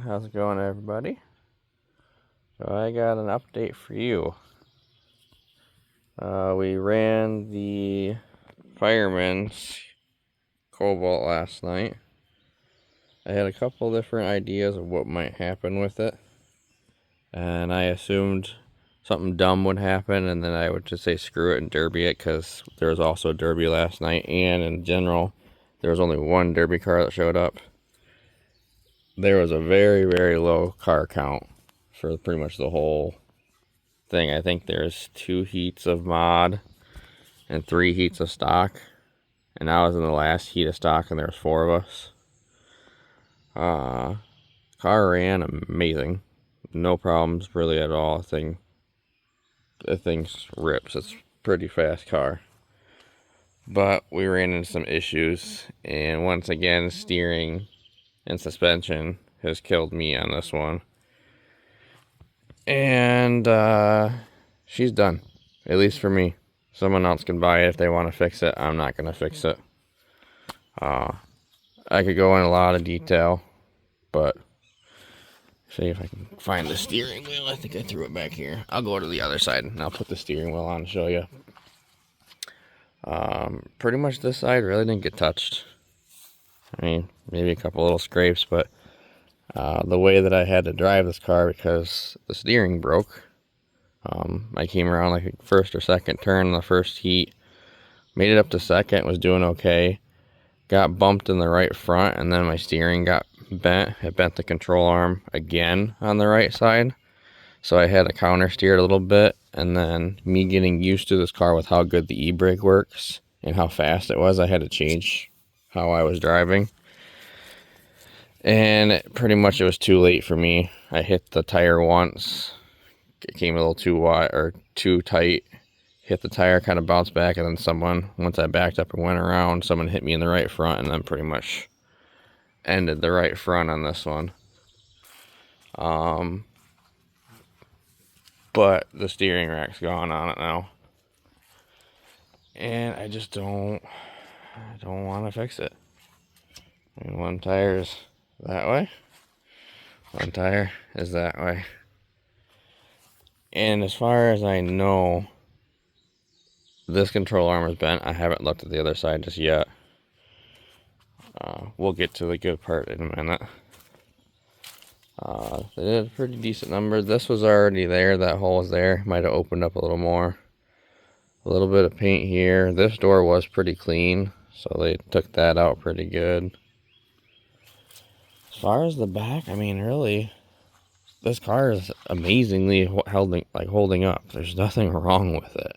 How's it going, everybody? So I got an update for you. We ran the fireman's cobalt last night. I had a couple different ideas of what might happen with it, and I assumed something dumb would happen, and then I would just say screw it and derby it, because there was also a derby last night, and in general there was only one derby car that showed up. There was a very, very low car count for pretty much the whole thing. I think there's 2 heats of mod and 3 heats of stock, and I was in the last heat of stock, and there was 4 of us. Car ran amazing, no problems really at all. The thing rips. It's a pretty fast car, but we ran into some issues, and once again steering and suspension has killed me on this one. And she's done, at least for me. Someone else can buy it if they want to fix it. I'm not going to fix it. I could go in a lot of detail, but see if I can find the steering wheel. I think I threw it back here. I'll go to the other side and I'll put the steering wheel on and show you. Pretty much this side really didn't get touched. I mean, maybe a couple little scrapes, but the way that I had to drive this car, because the steering broke, I came around like a first or second turn in the first heat, made it up to second, was doing okay, got bumped in the right front, and then my steering got bent. It bent the control arm again on the right side, so I had to counter steer it a little bit, and then me getting used to this car with how good the e-brake works and how fast it was, I had to change how I was driving. And pretty much it was too late for me. I hit the tire once, it came a little too wide or too tight, hit the tire, kind of bounced back, and then once I backed up and went around, someone hit me in the right front, and then pretty much ended the right front on this one. But the steering rack's gone on it now, and I just don't want to fix it. I mean, one tire's that way, one tire is that way, and as far as I know, this control arm is bent. I haven't looked at the other side just yet. We'll get to the good part in a minute. They did a pretty decent number. This was already there. That hole was there. Might have opened up a little more. A little bit of paint here. This door was pretty clean, so they took that out pretty good. As far as the back, I mean, really, this car is amazingly holding up. There's nothing wrong with it.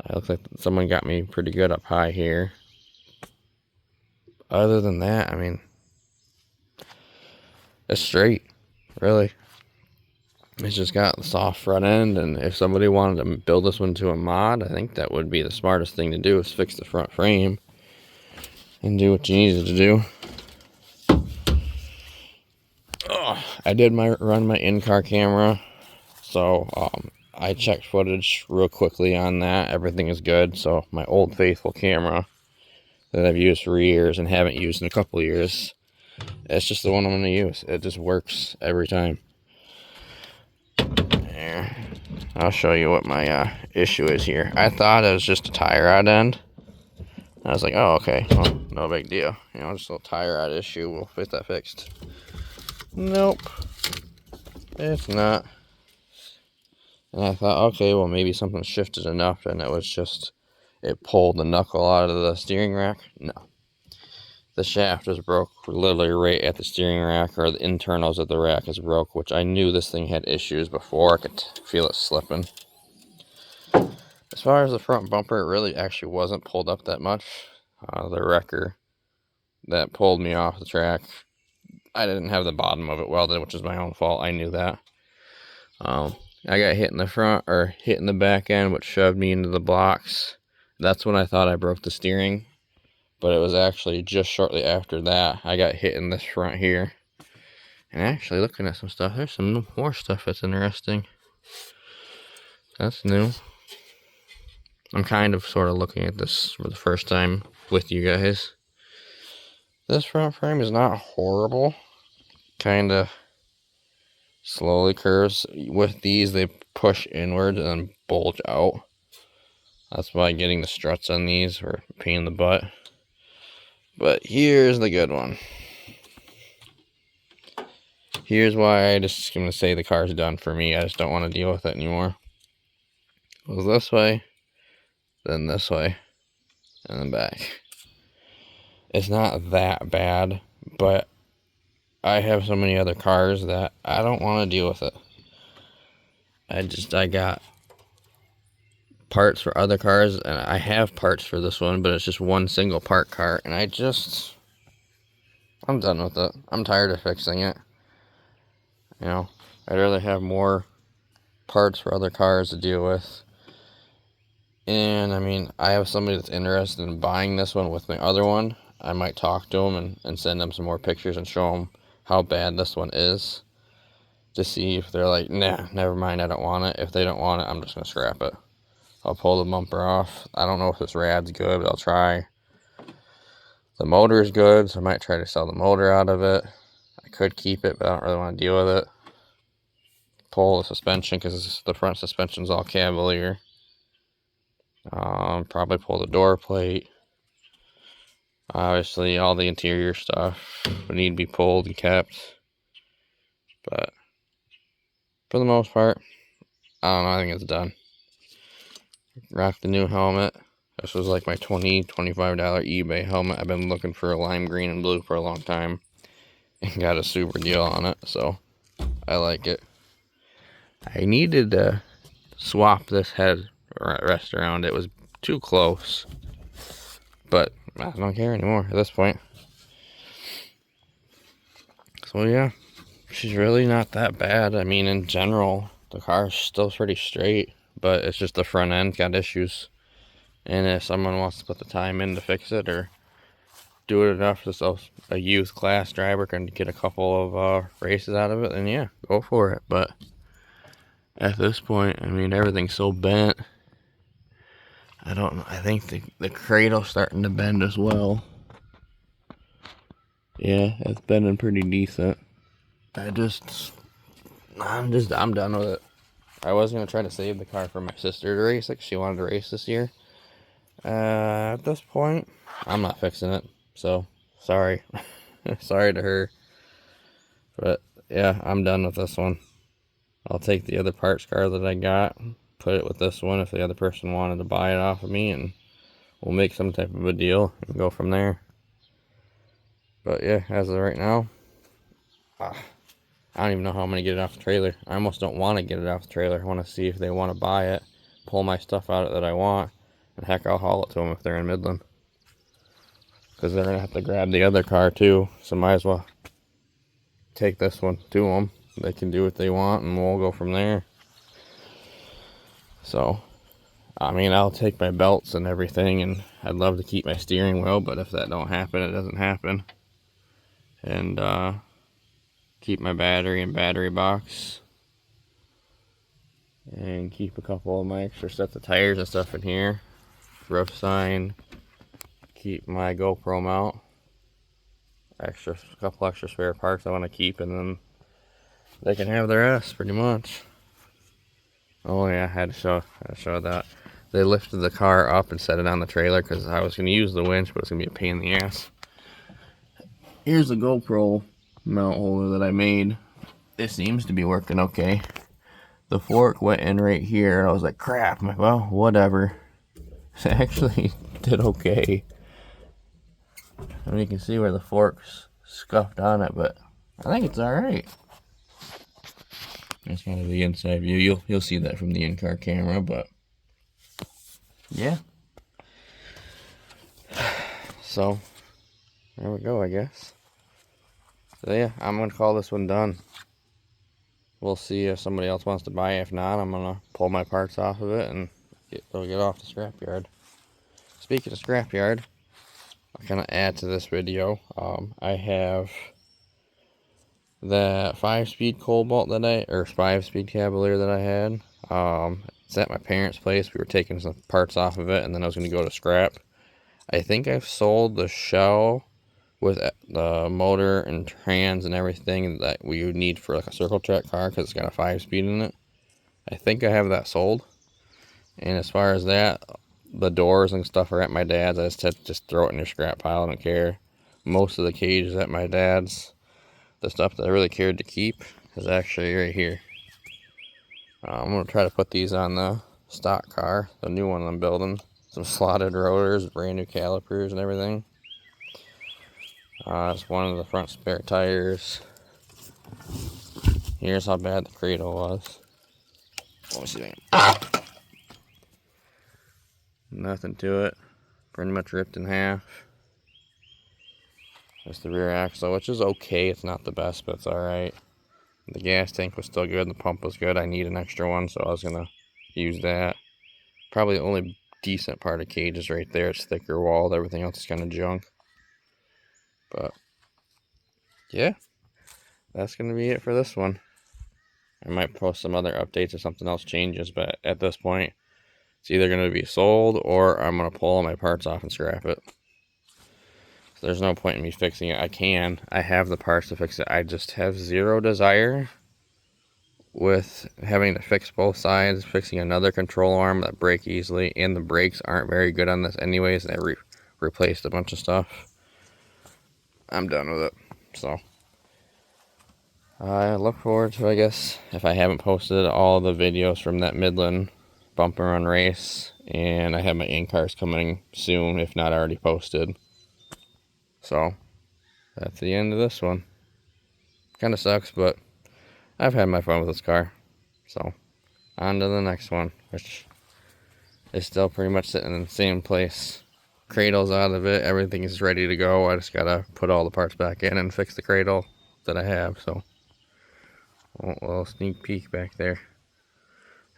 It looks like someone got me pretty good up high here. Other than that, I mean, it's straight, really. It's just got the soft front end, and if somebody wanted to build this one to a mod, I think that would be the smartest thing to do, is fix the front frame and do what you needed to do. I did run my in-car camera, so I checked footage real quickly on that. Everything is good. So my old faithful camera that I've used for years and haven't used in a couple years, it's just the one I'm going to use. It just works every time. There. I'll show you what my issue is here. I thought it was just a tie rod end. I was like, oh, okay, well, no big deal. You know, just a little tie rod issue. We'll get that fixed. Nope, it's not. And I thought, okay, well, maybe something shifted enough, and it was just, it pulled the knuckle out of the steering rack. No. The shaft was broke literally right at the steering rack, or the internals of the rack is broke, which I knew this thing had issues before. I could feel it slipping. As far as the front bumper, it really actually wasn't pulled up that much. The wrecker that pulled me off the track, I didn't have the bottom of it welded, which is my own fault. I knew that. I got hit in the front, or hit in the back end, which shoved me into the blocks. That's when I thought I broke the steering, but it was actually just shortly after that I got hit in this front here. And actually, looking at some stuff, there's some more stuff that's interesting. That's new. I'm kind of sort of looking at this for the first time with you guys. This front frame is not horrible. kind of slowly curves. With these, they push inward and then bulge out. That's why getting the struts on these were a pain in the butt. But here's the good one. Here's why I just going to say the car's done for me. I just don't want to deal with it anymore. It goes this way, then this way, and then back. It's not that bad, but I have so many other cars that I don't want to deal with it. I got parts for other cars, and I have parts for this one, but it's just one single part car, and I'm done with it. I'm tired of fixing it. You know, I'd rather have more parts for other cars to deal with. And I mean, I have somebody that's interested in buying this one with my other one. I might talk to them and send them some more pictures and show them how bad this one is, to see if they're like, nah, never mind, I don't want it. If they don't want it, I'm just gonna scrap it. I'll pull the bumper off. I don't know if this rad's good, but I'll try. The motor is good, so I might try to sell the motor out of it. I could keep it, but I don't really want to deal with it. Pull the suspension, because the front suspension's all Cavalier. Probably pull the door plate. Obviously, all the interior stuff would need to be pulled and kept. But for the most part, I don't know, I think it's done. Rocked the new helmet. This was like my $20, $25 eBay helmet. I've been looking for a lime green and blue for a long time, and got a super deal on it, so I like it. I needed to swap this head rest around. It was too close, but I don't care anymore at this point. So yeah, she's really not that bad. I mean, in general, the car's still pretty straight, but it's just the front end got issues. And if someone wants to put the time in to fix it, or do it enough so a youth class driver can get a couple of races out of it, then yeah, go for it. But at this point, I mean, everything's so bent. I don't know. I think the cradle's starting to bend as well. Yeah, it's bending pretty decent. I'm done with it. I was going to try to save the car for my sister to race it, 'cause she wanted to race this year. At this point, I'm not fixing it. So, sorry. Sorry to her. But, yeah, I'm done with this one. I'll take the other parts car that I got, put it with this one if the other person wanted to buy it off of me, and we'll make some type of a deal and go from there. But, yeah, as of right now, I don't even know how I'm going to get it off the trailer. I almost don't want to get it off the trailer. I want to see if they want to buy it, pull my stuff out of it that I want, and heck, I'll haul it to them if they're in Midland. Because they're going to have to grab the other car too, so might as well take this one to them. They can do what they want, and we'll go from there. So, I mean, I'll take my belts and everything, and I'd love to keep my steering wheel, but if that don't happen, it doesn't happen. And, keep my battery and battery box, and keep a couple of my extra sets of tires and stuff in here. Roof sign, keep my GoPro mount, a couple extra spare parts I want to keep, and then they can have their ass pretty much. Oh yeah, I had to show that. They lifted the car up and set it on the trailer because I was going to use the winch, but it's going to be a pain in the ass. Here's the GoPro mount holder that I made. It seems to be working okay. The fork went in right here. I was like, crap. I'm like, well, whatever. It actually did okay. I mean, you can see where the fork's scuffed on it, but I think it's alright. That's kind of the inside view. You'll see that from the in-car camera, but yeah. So, there we go, I guess. So yeah, I'm going to call this one done. We'll see if somebody else wants to buy it. If not, I'm going to pull my parts off of it and they'll get off the scrapyard. Speaking of scrapyard, I'll kind of add to this video. I have that 5-speed cobalt that or 5-speed Cavalier that I had. It's at my parents' place. We were taking some parts off of it, and then I was going to go to scrap. I think I've sold the shell with the motor and trans and everything that we would need for like a circle track car, because it's got a 5-speed in it. I think I have that sold. And as far as that, the doors and stuff are at my dad's. I just had to just throw it in your scrap pile. I don't care. Most of the cage is at my dad's. The stuff that I really cared to keep is actually right here. I'm going to try to put these on the stock car, the new one I'm building. Some slotted rotors, brand new calipers and everything. It's one of the front spare tires. Here's how bad the cradle was. Let me see if I can. Nothing to it. Pretty much ripped in half. Just the rear axle, which is okay. It's not the best, but it's alright. The gas tank was still good. The pump was good. I need an extra one, so I was going to use that. Probably the only decent part of cage is right there. It's thicker walled. Everything else is kind of junk. But, yeah. That's going to be it for this one. I might post some other updates if something else changes, but at this point, it's either going to be sold or I'm going to pull all my parts off and scrap it. So there's no point in me fixing it. I have the parts to fix it. I just have zero desire with having to fix both sides, fixing another control arm that break easily, and the brakes aren't very good on this anyways. I replaced a bunch of stuff. I'm done with it. So I look forward to, I guess, if I haven't posted all the videos from that Midland Bump and Run race, and I have my in-cars coming soon, if not already posted. So that's the end of this one. Kind of sucks, but I've had my fun with this car. So on to the next one, which is still pretty much sitting in the same place. Cradle's out of it. Everything is ready to go. I just gotta put all the parts back in and fix the cradle that I have. So a little sneak peek back there.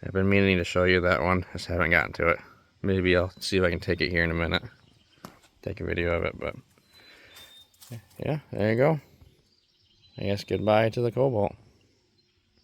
I've been meaning to show you that one. Just haven't gotten to it. Maybe I'll see if I can take it here in a minute. Take a video of it, but yeah, there you go. I guess goodbye to the Cobalt.